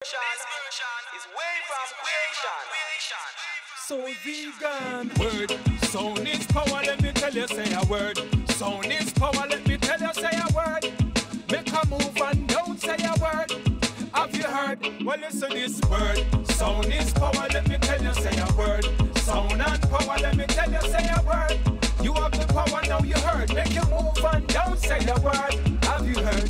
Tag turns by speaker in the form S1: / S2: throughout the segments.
S1: Is way from creation.
S2: So vegan word, sound is power, let me tell you say a word. Sound is power, let me tell you say a word. Make a move and don't say a word. Have you heard? Well listen this word. Sound is power, let me tell you say a word. Sound and power, let me tell you say a word. You have the power, now you heard. Make a move and don't say a word. Have you heard?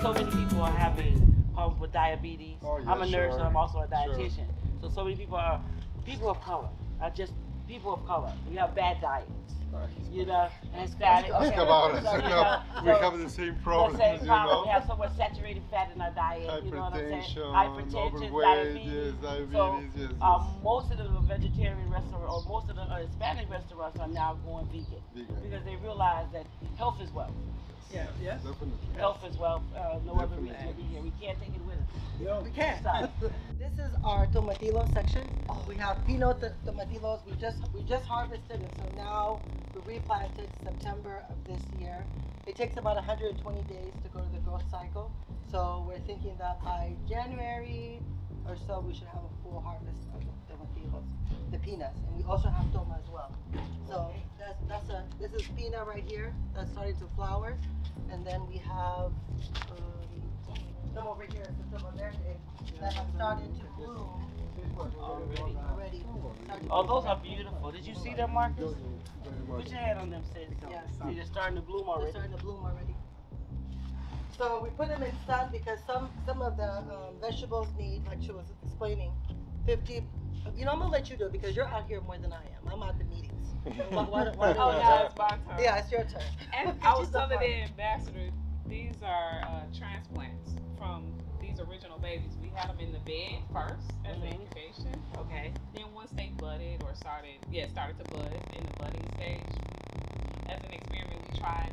S3: So many people are having problems with diabetes.
S4: Oh, yeah,
S3: I'm a nurse and I'm also a
S4: Sure.
S3: dietitian. So many people are people of color. Are just people of color. We have bad diets. You know, Hispanic.
S4: Ask about us. We have the same problems,
S3: The same problem.
S4: you
S3: We
S4: know.
S3: have so much saturated fat in our diet. You know what I'm saying?
S4: Hypertension, overweight, yes, diabetes, yes.
S3: Most of the vegetarian restaurants, or most of the Hispanic restaurants, are now going vegan because they realize that health is wealth.
S5: Yeah.
S4: Definitely.
S3: Health is wealth. No other reason to be here. We can't take it with us.
S5: No, we can't.
S3: Sorry.
S5: This is our tomatillo section. We have Pinot tomatillos. We just harvested it, so now we replanted September of this year. It takes about 120 days to go to the growth cycle. So we're thinking that by January or so we should have a full harvest of the tomatillos, the peanuts, and we also have toma as well. So this is peanut right here that's starting to flower, and then we have some over here, the toma verde, that have started to bloom already.
S3: Oh, those are beautiful. Did you see them, Marcus?
S4: Very much.
S3: Put your hand on them, sis.
S5: Yes.
S3: See, they're starting to bloom
S5: They're
S3: already.
S5: starting to bloom already. So we put them in sun because some of the vegetables need, like she was explaining, 50. You know, I'm gonna let you do it because you're out here more than I am. I'm at the meetings.
S6: Oh, now it's my turn.
S5: Yeah, it's your turn.
S6: And I was telling the ambassador, these are transplants from these original babies. We had them in the bed first as an incubation.
S3: Okay.
S6: Then once they budded or started to bud in the budding stage, as an experiment, we tried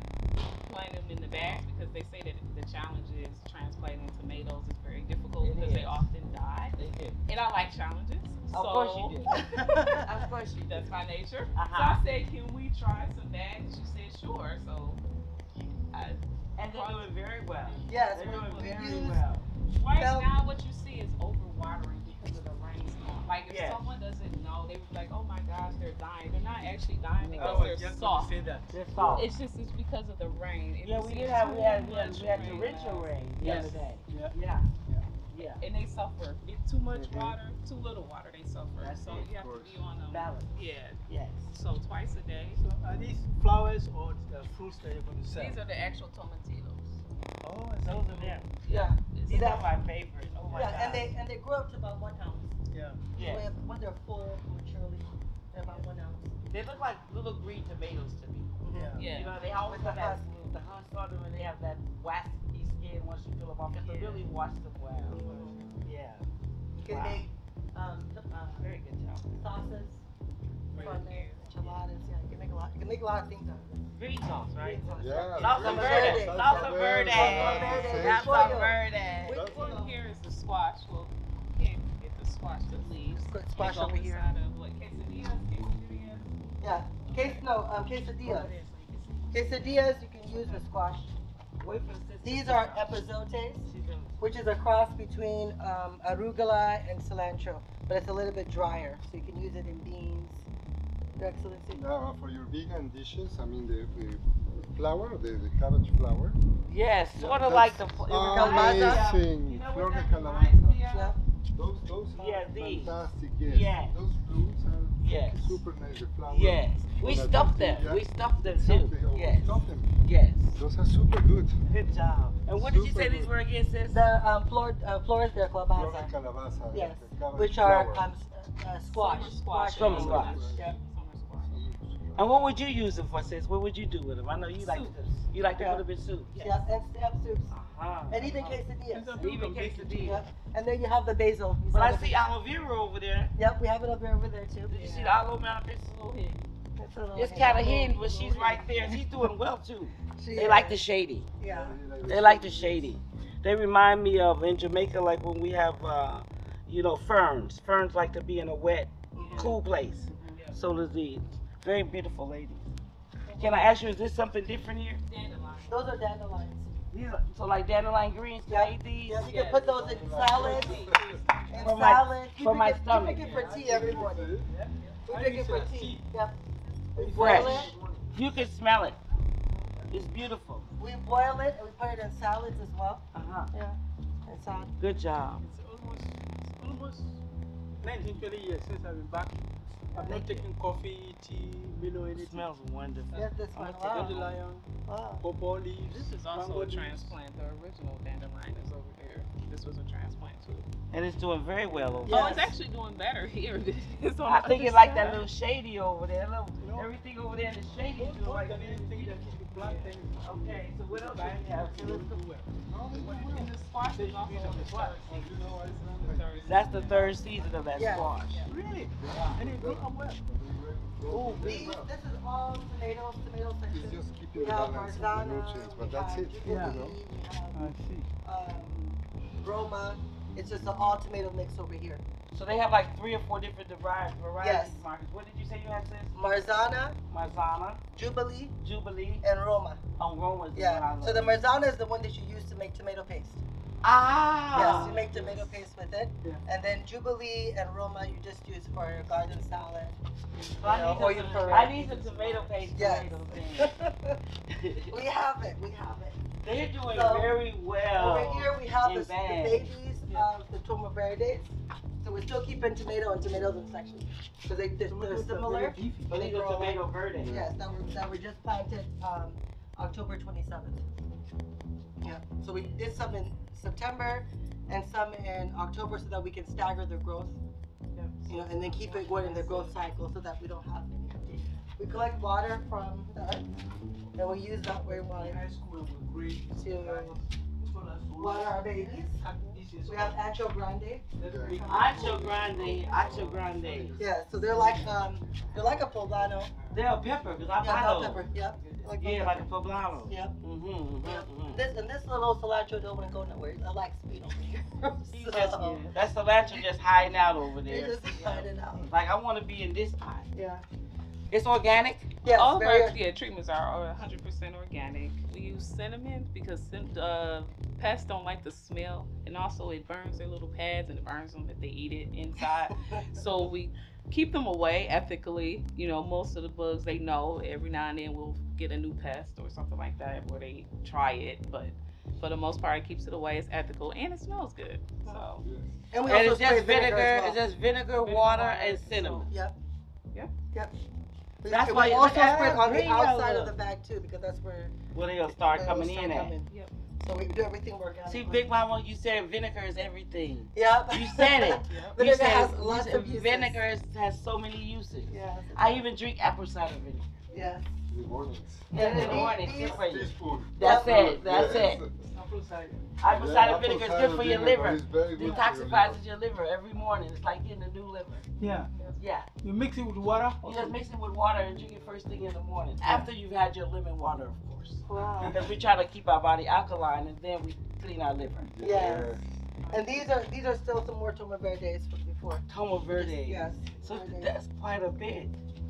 S6: planting them in the bags because they say that the challenge is transplanting tomatoes is very difficult because they often die.
S3: They do.
S6: And I like challenges.
S3: Of course you do. Of course you do.
S6: That's my nature. So
S3: Uh-huh.
S6: I said, can we try some bags? She said, sure. So
S3: And they're doing very well.
S5: Yes,
S3: They're doing
S5: we
S3: very
S5: use-
S3: well.
S6: right
S5: Well-
S6: now what you see is overwatering because of the rainstorm. Like if
S3: Yes.
S6: someone doesn't know, they would be like, oh my gosh, they're dying. They're not actually dying because
S2: Oh,
S6: they're
S2: just
S6: soft.
S2: say that.
S3: They're soft.
S6: It's because of the rain. If
S3: Yeah,
S6: you
S3: we
S6: see
S3: did have
S6: too much
S3: torrential
S6: now,
S3: rain the
S6: Yes.
S3: other day.
S2: Yeah.
S3: Yeah.
S6: and they suffer. If too much water, too little water, they suffer.
S3: That's
S6: so
S3: it.
S6: you have to be on them.
S3: Balance.
S6: Yeah.
S3: Yes.
S6: So twice a day.
S7: So are these flowers or the fruits that you're going to sell?
S6: These are the actual tomatillos.
S7: Oh, is that
S3: Those are them.
S5: Yeah.
S3: These are my favorite. Oh my
S5: Yeah,
S3: God.
S5: and they grow up to about 1 ounce.
S7: Yeah.
S3: Yes.
S5: When they're full maturely, they're about 1 ounce.
S3: They look like little green tomatoes to me.
S7: Yeah.
S6: Yeah.
S3: You know, they always have that the husk on them, and they have that waxy skin once you peel them off. You have to really wash them well. Yeah.
S5: You can
S3: Wow.
S5: make
S3: Very good job.
S5: sauces from there, enchiladas. Yeah, you can make a lot. You can make a lot of things out of it.
S3: Green sauce, right?
S4: Yeah.
S3: Salsa verde. Salsa verde.
S5: Salsa
S3: Salsa
S5: verde.
S3: verde.
S6: This one here is the squash. Well, you can't get the squash, the leaves.
S5: Put squash
S6: They go
S5: over here.
S6: inside of what, quesadillas?
S5: Yeah, quesadillas. Quesadillas you can use with squash.
S3: Wait for the sister.
S5: These are epazotes, which is a cross between arugula and cilantro, but it's a little bit drier, so you can use it in beans. Your Excellency.
S4: Now, for your vegan dishes, I mean the flour, the cabbage flour.
S3: Yes,
S4: Yeah,
S3: sort of
S4: that's
S3: like the
S5: Calabaza.
S4: amazing.
S3: You know
S4: Flor
S3: what
S4: de
S3: that
S4: calabaza.
S3: reminds me of?
S5: Yeah.
S4: Those are
S3: Yeah, these.
S4: fantastic. Yes.
S3: Yeah.
S4: Those blooms are
S3: Yes.
S4: super nice. The flour.
S3: Yes. We
S4: on a
S3: stuffed them.
S4: tortilla.
S3: We stuffed them
S4: Exactly.
S3: too.
S4: Oh,
S3: Yes.
S4: stuff them.
S3: Yes.
S4: Those are super good.
S3: Good job. And what did you
S4: Super
S3: say these
S4: good.
S3: were again, sis?
S5: The flores de
S4: Flor de
S5: calabaza.
S4: calabaza.
S5: Yes,
S4: the cabbage
S5: which are
S4: flour.
S5: squash.
S6: Summer squash.
S3: Summer squash.
S5: Yeah.
S6: Summer squash.
S3: And what would you use them for, sis? What would you do with them? I know you like to. You like to
S5: Yeah.
S3: put them in soup.
S5: Yeah, and step soups,
S3: Uh-huh.
S5: and even quesadillas.
S3: Even quesadillas.
S5: Yep. And then you have the basil. You
S3: But
S5: saw
S3: I
S5: the-
S3: see aloe vera over there.
S5: Yep, we have it over there too.
S3: Did you see the aloe vera? It's a little hidden.
S5: It's a little
S3: It's
S5: hidden.
S3: kind of hidden, but she's right there. She's doing well too.
S5: She
S3: They
S5: is.
S3: like the shady.
S5: Yeah.
S3: They like the shady. They remind me of in Jamaica, like when we have, you know, ferns. Ferns like to be in a wet, cool place. So does these. Very beautiful, ladies. Can I ask you, is this something different here?
S6: Dandelions.
S5: Those are dandelions.
S3: These are, so like dandelion greens, can I eat these?
S5: Yeah, you can put those in salads. In
S3: For my-
S5: salads.
S3: for my stomach.
S5: We drink it for tea every morning. We drink it for tea. Yep. We boil
S3: Fresh.
S5: it.
S3: You can smell it. It's beautiful.
S5: We boil it and we put it in salads as well.
S3: Uh-huh.
S5: Yeah. And salad.
S3: Good job.
S7: It's almost 19, 20 years since I've been back. I've not taken coffee, tea, Milo, anything.
S3: It smells wonderful.
S5: Yes, this
S7: I'm
S5: one.
S7: gonna take
S5: Wow.
S7: dandelion,
S5: Wow.
S7: pawpaw leaves.
S6: This is also
S7: mango
S6: a
S7: leaves.
S6: transplant. The original dandelion is over there. This was a transplant too.
S3: And it's doing very well over
S6: Oh,
S3: there.
S6: it's actually doing better here. It's on
S3: I
S6: the
S3: think
S6: other
S3: it's like that
S6: side.
S3: little shady over there. Look, everything over there in the shady is doing like
S7: Anything that you plant,
S3: Okay, so what else do we have?
S6: And the squash is also on the squash.
S3: That's the third season of that
S5: Yeah.
S3: squash.
S7: really? And it grew up well.
S5: Ooh, this is all tomatoes, tomato
S4: It's
S5: section.
S4: just keeping
S5: We
S4: the
S5: have
S4: balance of the
S5: Marzana,
S4: nutrients, but
S5: we
S4: that's
S5: have
S4: it.
S5: Jubilee,
S4: You know?
S5: we have
S7: I see.
S5: Roma. It's just an all tomato mix over here.
S3: So they have like 3 or 4 different varieties.
S5: Yes.
S3: Marcus. What did you say you had, sis?
S5: Marzana,
S3: Marzana,
S5: Jubilee,
S3: Jubilee,
S5: and Roma.
S3: Aromas.
S5: Yeah. So the Marzana is the one that you use to make tomato paste.
S3: Ah.
S5: Yes, you make tomato paste with it.
S7: Yeah.
S5: And then Jubilee and Roma you just use for your garden salad.
S3: So
S5: or your
S3: I need some tomato paste.
S5: Yes.
S3: Tomatoes in.
S5: We have it. We have it.
S3: They're doing
S5: So,
S3: very well.
S5: Over here we have
S3: in
S5: the
S3: bags.
S5: babies of the Toma Verdes. So we're still keeping tomato and tomatoes in sections. Because they're similar.
S3: But these are tomato verde.
S5: Yes, that were just planted October 27th. Yeah. So we did some in September and some in October so that we can stagger their growth. You know, and then keep it going in the growth cycle so that we don't have any. We collect water from the earth and we use that way water to water our babies. We have Ancho Grande.
S3: Ancho grande.
S5: Yeah, so they're like a poblano.
S3: They're a pepper, because I
S5: Yeah,
S3: buy
S5: bell
S3: those.
S5: pepper. Yep. Like bell
S3: Yeah,
S5: pepper.
S3: like a poblano.
S5: Yep.
S3: Mm-hmm.
S5: This little cilantro don't want to go nowhere. I like speed over here. So,
S3: That's cilantro just hiding out over
S5: they
S3: there.
S5: just hide it out.
S3: Like, I want to be in this pot.
S5: Yeah.
S3: It's organic?
S5: Yes,
S6: All of
S5: very.
S6: our treatments are 100% organic. We use cinnamon because pests don't like the smell, and also it burns their little pads and it burns them if they eat it inside. So we keep them away ethically. You know, most of the bugs, they know every now and then we'll get a new pest or something like that where they try it, but for the most part it keeps it away. It's ethical and it smells good. So
S5: And we
S3: And
S5: also
S3: it's
S5: spray
S3: just vinegar,
S5: as well.
S3: it's just vinegar, water, and cinnamon.
S5: Yep.
S6: Yep.
S5: Yep.
S3: That's
S5: we
S3: why you
S5: also
S3: look at
S5: spray
S3: that
S5: on the
S3: green
S5: outside
S3: yellow.
S5: of the bag too, because that's where
S3: Well, they'll start
S5: they'll
S3: coming
S5: start
S3: in at.
S5: coming.
S6: Yep.
S5: So we do everything organic.
S3: See, Big Mama, you said vinegar is everything.
S5: Yep.
S3: You said it.
S5: Vinegar
S3: You said
S5: has lots of uses.
S3: vinegar has so many uses.
S5: Yes.
S3: I even drink apple cider vinegar.
S5: Yes.
S4: In the mornings.
S3: In the
S5: these-
S3: morning,
S5: these-
S3: good for you.
S4: Teaspoon.
S3: That's
S5: Yep.
S3: it. That's
S4: Yes.
S3: it.
S7: Apple cider.
S3: Apple
S4: Yeah,
S3: cider
S4: apple
S3: vinegar is
S4: cider
S3: good for your
S4: vinegar
S3: liver.
S4: is very good for your
S3: Detoxifies your liver every morning. It's like getting a new liver.
S7: Yeah.
S3: Yeah.
S7: You mix it with water.
S3: You just mix it with water and drink it first thing in the morning. After you've had your lemon water, of course.
S5: Wow.
S3: Because we try to keep our body alkaline and then we clean our liver.
S5: Yes. And these are still some more Toma Verdes from before.
S3: Toma Verde.
S5: Yes.
S3: So
S5: Verdes.
S3: that's quite a bit.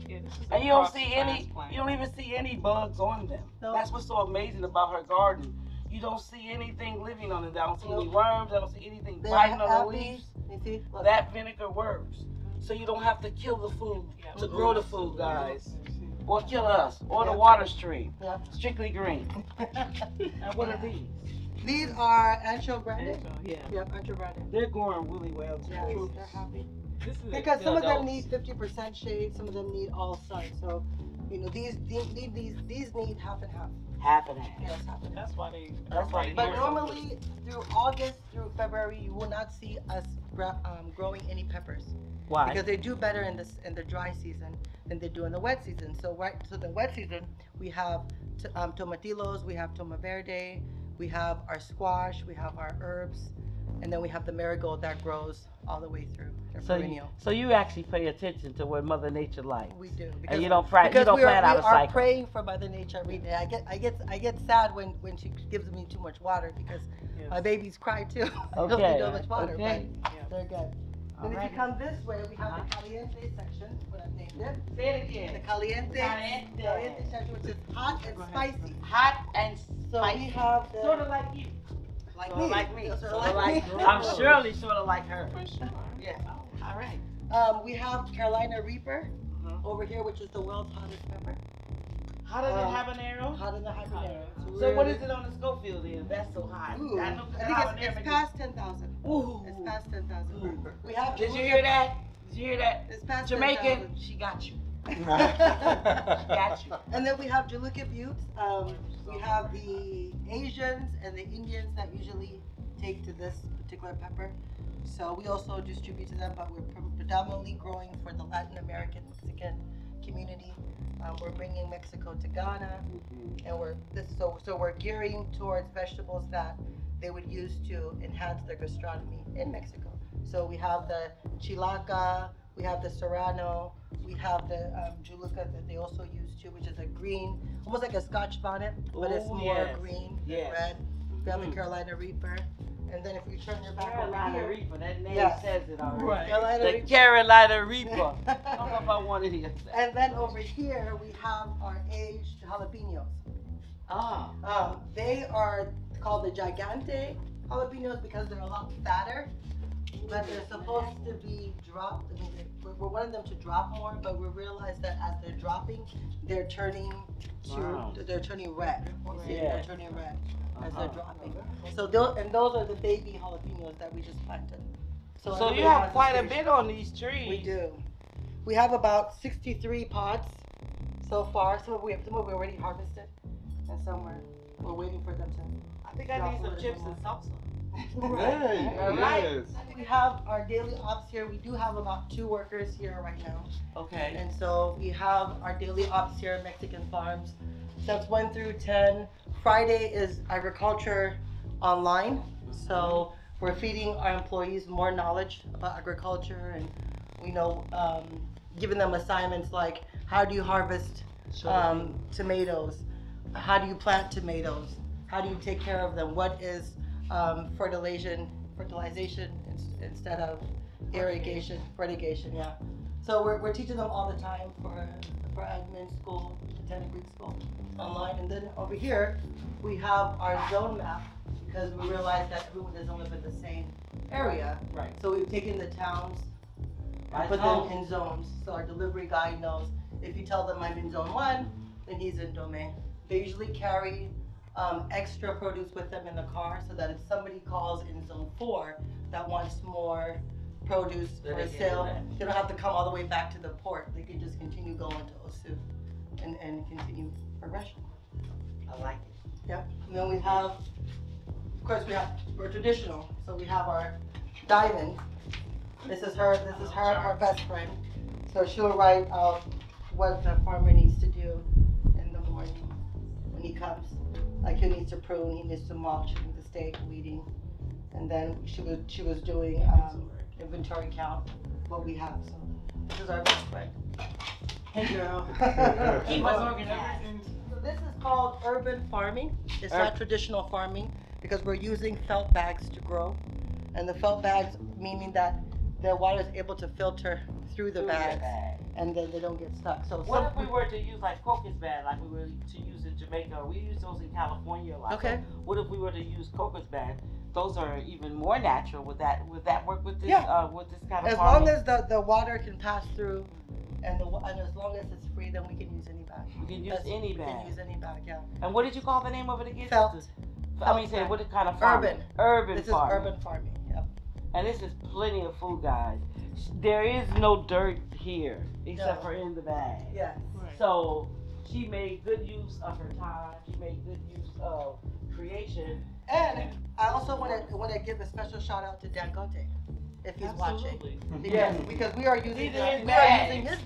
S6: Yeah, this is a
S3: And you don't
S6: cross
S3: see any,
S6: transplant.
S3: you don't even see any bugs on them.
S5: No.
S3: That's what's so amazing about her garden. You don't see anything living on it. I don't see any worms. I don't see anything
S5: They
S3: biting
S5: are
S3: on the
S5: happy.
S3: leaves.
S5: You see? Look.
S3: That vinegar works. So you don't have to kill the food to grow the food, guys. Or kill us. Or the
S5: Yeah.
S3: water stream.
S5: Yeah.
S3: Strictly green. And what are these?
S5: These are Ancho Grande.
S6: Yeah.
S5: Yep, Ancho Grande.
S3: They're growing really well too.
S5: Yes, they're happy.
S6: This is
S5: Because
S6: the
S5: some of them
S6: adults.
S5: need 50% shade, some of them need all sun. So, you know, these need half and half.
S3: Half and half.
S5: Yes, half and half.
S6: That's why they.
S3: That's why
S5: But
S3: Here's
S5: normally, through August through February, you will not see us growing any peppers
S3: Why?
S5: because they do better in the dry season than they do in the wet season. So the wet season we have tomatillos, we have Toma Verde, we have our squash, we have our herbs, And then we have the marigold that grows all the way through. They're perennial.
S3: So you actually pay attention to what Mother Nature likes.
S5: We do.
S3: And you don't plant out of
S5: we are
S3: cycle.
S5: praying for Mother Nature every day. I get sad when she gives me too much water because my babies cry too. They don't need too much water, but they're good. Then if you come this way, we have the caliente section, what I've named it.
S3: Say it again.
S5: The caliente section, which is hot and spicy.
S3: Hot and
S5: So
S3: spicy.
S5: we have the
S3: Sort of like you.
S5: like
S3: Sort
S5: me.
S3: of like me.
S5: Sort
S3: Sort
S5: of
S3: of
S5: like
S3: like
S5: me.
S3: I'm surely sort of like her.
S6: For sure.
S3: Yeah. All right.
S5: We have Carolina Reaper over here, which is the world's hottest pepper.
S3: Hotter than habanero?
S5: Hotter than habanero.
S3: So what is it on the Schofield then? That's so hot.
S5: Ooh,
S3: I know
S5: I think it's past 10,000.
S3: Ooh.
S5: It's past 10,000. We have.
S3: Did you hear that? Did you hear that?
S5: It's past
S3: Jamaican,
S5: 10,000.
S3: she got you. She got you.
S5: And then we have Jaluka Buttes. We have the Asians and the Indians that usually take to this particular pepper. So we also distribute to them, but we're predominantly growing for the Latin American Mexican community. We're bringing Mexico to Ghana, and we're gearing towards vegetables that they would use to enhance their gastronomy in Mexico. So we have the chilaca, we have the serrano, we have the jaluca that they also use too, which is a green, almost like a Scotch bonnet, but it's more green than red. We have the Carolina Reaper. And then if we turn your back
S3: Carolina
S5: over here,
S3: Reaper, that name says it already.
S5: Right. Carolina
S3: The
S5: Reaper.
S3: Carolina Reaper. I don't know if I want to hear that.
S5: And then over here we have our aged jalapenos. They are called the gigante jalapenos because they're a lot fatter, but they're supposed to be dropped. I mean, we wanted them to drop more, but we realized that as they're dropping, they're turning red. They're turning red as they're dropping. So those are the baby jalapenos that we just planted.
S3: So you have quite a bit on these trees.
S5: We do. We have about 63 pods so far. Some of we already harvested, and some we're waiting for them to.
S3: I think I need some chips and salsa.
S4: Hey, yes.
S5: We have our daily ops here. We do have about 2 workers here right now.
S3: Okay.
S5: And so we have our daily ops here at Mexican Farms. Steps 1 through 10. Friday is agriculture online. So we're feeding our employees more knowledge about agriculture, and giving them assignments like how do you harvest tomatoes? How do you plant tomatoes? How do you take care of them? What is fertilization instead of irrigation? Fertigation, yeah. So we're teaching them all the time for admin school, attending Greek school online. And then over here, we have our zone map because we realize that everyone doesn't live in the same area.
S3: Right.
S5: So we've taken the towns and put them in zones. So our delivery guy knows if you tell them I'm in zone 1, then he's in domain. They usually carry extra produce with them in the car so that if somebody calls in zone 4 that wants more produce for a sale, they don't have to come all the way back to the port. They can just continue going to Osu and continue progression.
S3: I like it.
S5: Yep. And then we have, of course, we're traditional. So we have our diamond. This is her, our best friend. So she'll write out what the farmer needs to do in the morning when he comes. Like he needs to prune, he needs to mulch, he needs to stay weeding. And then she was doing inventory count, what we have. So this is our best friend. Hey girl.
S3: Keep us organized.
S5: So this is called urban farming. It's not traditional farming because we're using felt bags to grow. And the felt bags meaning that the water is able to filter through the bags and then they don't get stuck. So
S3: what if we were to use like crocus bag like we were to use in Jamaica? We use those in California a lot.
S5: Okay.
S3: So what if we were to use crocus bag? Those are even more natural. Would that work with this with this kind of farming?
S5: As long as the water can pass through and as long as it's free, then we can use any bag.
S3: We can use any bag.
S5: We can use any bag, yeah.
S3: And what did you call the name of it again?
S5: Felt.
S3: Say what kind of farming? Urban
S5: This
S3: farming.
S5: is urban farming, yep.
S3: And this is plenty of food, guys. There is no dirt here except for in the bag.
S5: Yeah.
S3: So she made good use of her time. She made good use of creation.
S5: And I also want to give a special shout out to Dangote if he's watching. Because we are using his bags. We're using his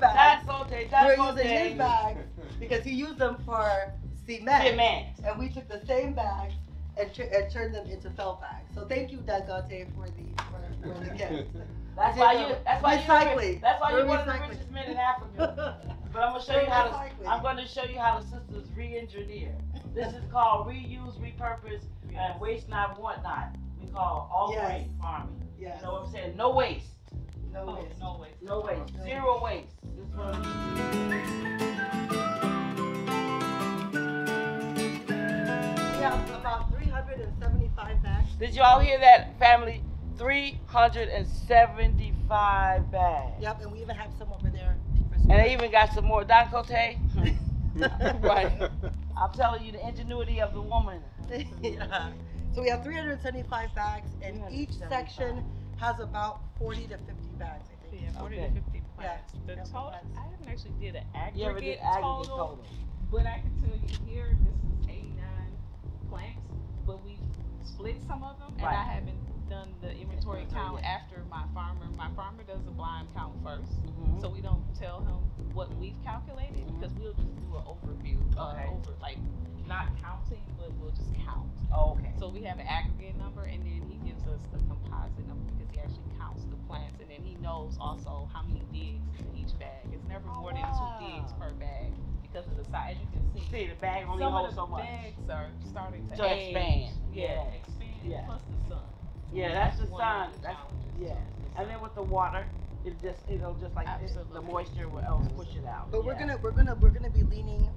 S5: bags because he used them for cement. And we took the same bags and turn them into felt bags. So thank you, Dagate, for the gift.
S3: That's why you're one of the
S5: recycling.
S3: richest men in Africa. But I'm going to show you how the sisters re-engineer. This is called reuse, repurpose, and waste not, want not. We call all grain farming.
S5: Yes.
S3: You know what I'm saying? No waste.
S5: No waste.
S6: No waste.
S3: No waste. Zero waste. This is what I'm
S5: We have about 375 bags.
S3: Did y'all hear that, family? 375 bags.
S5: Yep, and we even have some over there.
S3: And they even got some more. Don Cote? Right. I'm telling you the ingenuity of the woman.
S5: Yeah. So we have 375 bags, and each section has about 40 to 50 bags, I think.
S6: Yeah, 40 to 50 plants. The total, I haven't actually did an aggregate total, but I can tell you here, this is 89 plants, but we split some of them, and I haven't done the inventory count after my farmer. My farmer does a blind count first, so we don't tell him what we've calculated, because we'll just do an overview, like not counting, but we'll just count.
S3: Oh, okay.
S6: So we have an aggregate number, and then he gives us the composite number because he actually counts the plants, and then he knows also how many digs in each bag. It's never more than 2 digs per bag because of the size. As you can see,
S3: the bag only
S6: some
S3: holds
S6: of
S3: so
S6: the
S3: much.
S6: bags are starting to
S3: expand.
S6: Expand.
S3: Yeah.
S6: Plus the sun.
S3: Yeah, that's the
S6: one
S3: sun.
S6: of the
S3: That's,
S6: challenges.
S3: and then with the water, it'll just like the moisture will else push it out.
S5: But we're gonna be leaning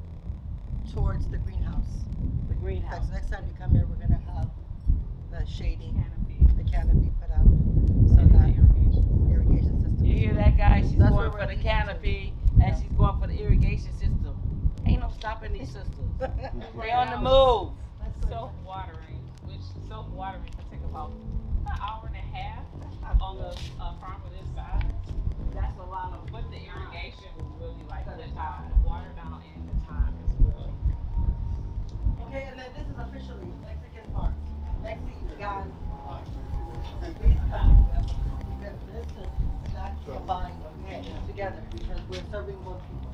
S5: towards the greenhouse.
S3: The greenhouse.
S5: So next time you come here, we're gonna have the shading,
S6: Canopy.
S5: the canopy put up, so that irrigation system.
S3: You hear that, guys? She's
S5: That's
S3: going
S5: what
S3: for
S5: we're
S3: the
S5: leaning
S3: canopy, and she's going for the irrigation system. Ain't no stopping these sisters. They on the move.
S6: Self-watering, which self-watering can take about an hour and a half on the farm of this size.
S3: That's a lot of.
S6: But the irrigation will really like the time, the water down and the time as well.
S5: Okay, and then this is officially Mexican Farms. MexiGhan Farms. Please come. Because this is not combined together because we're serving both people.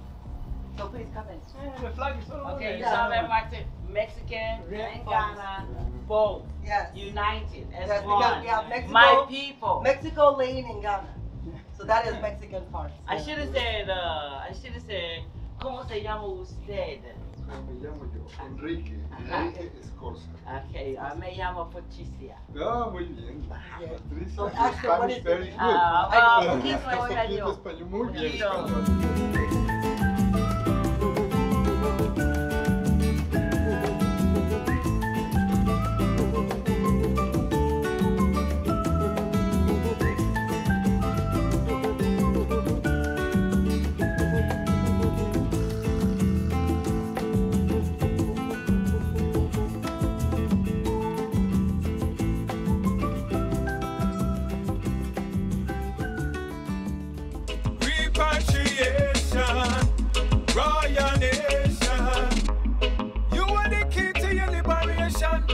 S5: So please come in.
S7: The flag is all over
S3: Okay, you
S7: there.
S3: saw that like the Mexican and Ghana, both
S5: Yes.
S3: united as
S5: Yes,
S3: one.
S5: because we have Mexico,
S3: My people.
S5: Mexico Lane in Ghana. So that is Mexican Farms.
S3: I should have said, ¿cómo se llama usted?
S4: Me llamo yo, Enrique Escorza.
S3: Okay, me llamo Patricia.
S4: Ah, muy bien.
S5: Yeah.
S4: Patricia,
S5: So
S4: your
S5: actually, what
S4: Spanish
S5: is
S4: very
S5: it?
S4: good.
S3: Poquito
S4: Poquito
S3: español.
S4: español, muy bien.
S3: Poquito.
S2: Repatriation, Royal Nation. You are the key to your liberation.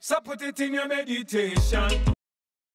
S2: So put it in your meditation.